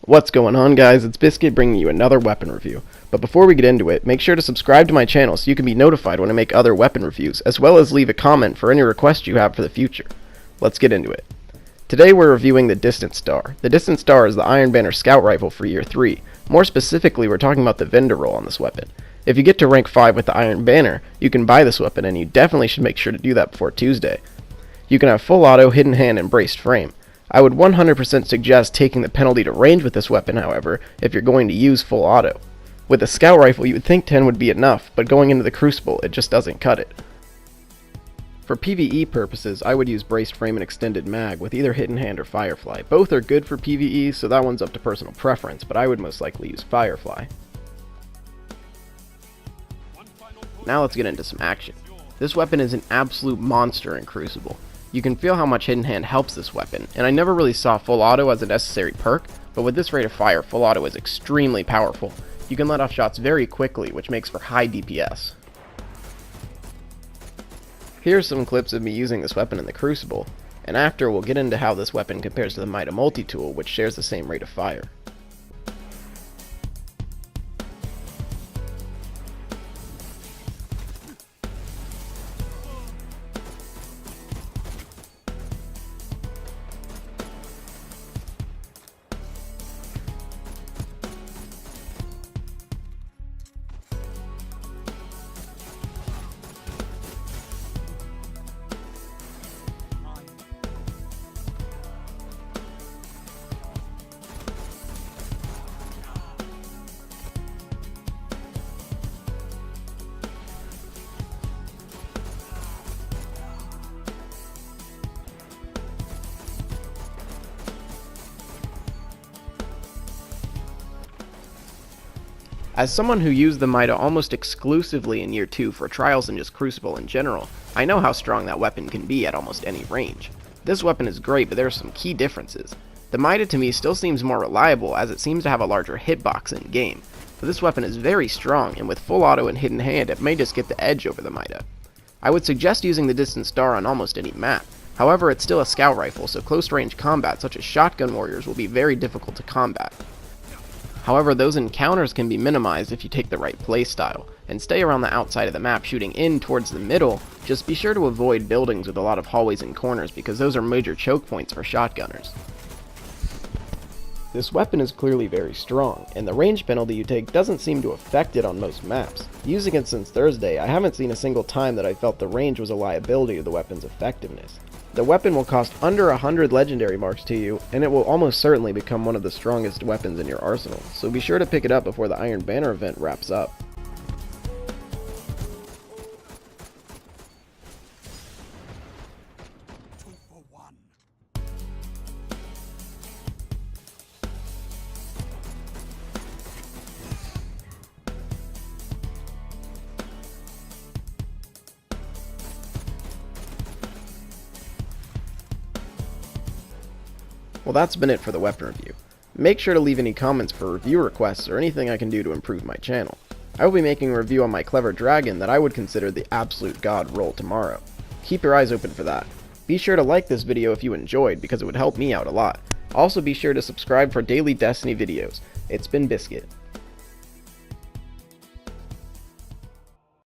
What's going on, guys? It's Biscuit bringing you another weapon review. But before we get into it, make sure to subscribe to my channel so you can be notified when I make other weapon reviews, as well as leave a comment for any requests you have for the future. Let's get into it. Today we're reviewing the Distant Star. The Distant Star is the Iron Banner Scout Rifle for Year 3. More specifically, we're talking about the vendor roll on this weapon. If you get to rank 5 with the Iron Banner, you can buy this weapon, and you definitely should make sure to do that before Tuesday. You can have full auto, hidden hand, and braced frame. I would 100% suggest taking the penalty to range with this weapon, however, if you're going to use full auto. With a scout rifle, you would think 10 would be enough, but going into the Crucible, it just doesn't cut it. For PvE purposes, I would use braced frame and extended mag with either hidden hand or Firefly. Both are good for PvE, so that one's up to personal preference, but I would most likely use Firefly. Now let's get into some action. This weapon is an absolute monster in Crucible. You can feel how much hidden hand helps this weapon, and I never really saw full auto as a necessary perk, but with this rate of fire, full auto is extremely powerful. You can let off shots very quickly, which makes for high DPS. Here are some clips of me using this weapon in the Crucible, and after we'll get into how this weapon compares to the Mida multi-tool, which shares the same rate of fire. As someone who used the Mida almost exclusively in Year 2 for trials and just Crucible in general, I know how strong that weapon can be at almost any range. This weapon is great, but there are some key differences. The Mida to me still seems more reliable as it seems to have a larger hitbox in game, but this weapon is very strong, and with full auto and hidden hand it may just get the edge over the Mida. I would suggest using the Distant Star on almost any map. However, it's still a scout rifle, so close range combat such as shotgun warriors will be very difficult to combat. However, those encounters can be minimized if you take the right playstyle, and stay around the outside of the map shooting in towards the middle. Just be sure to avoid buildings with a lot of hallways and corners because those are major choke points for shotgunners. This weapon is clearly very strong, and the range penalty you take doesn't seem to affect it on most maps. Using it since Thursday, I haven't seen a single time that I felt the range was a liability to the weapon's effectiveness. The weapon will cost under 100 legendary marks to you, and it will almost certainly become one of the strongest weapons in your arsenal, so be sure to pick it up before the Iron Banner event wraps up. Well, that's been it for the weapon review. Make sure to leave any comments for review requests or anything I can do to improve my channel. I will be making a review on my clever dragon that I would consider the absolute god roll tomorrow. Keep your eyes open for that. Be sure to like this video if you enjoyed because it would help me out a lot. Also be sure to subscribe for daily Destiny videos. It's been Biscuit.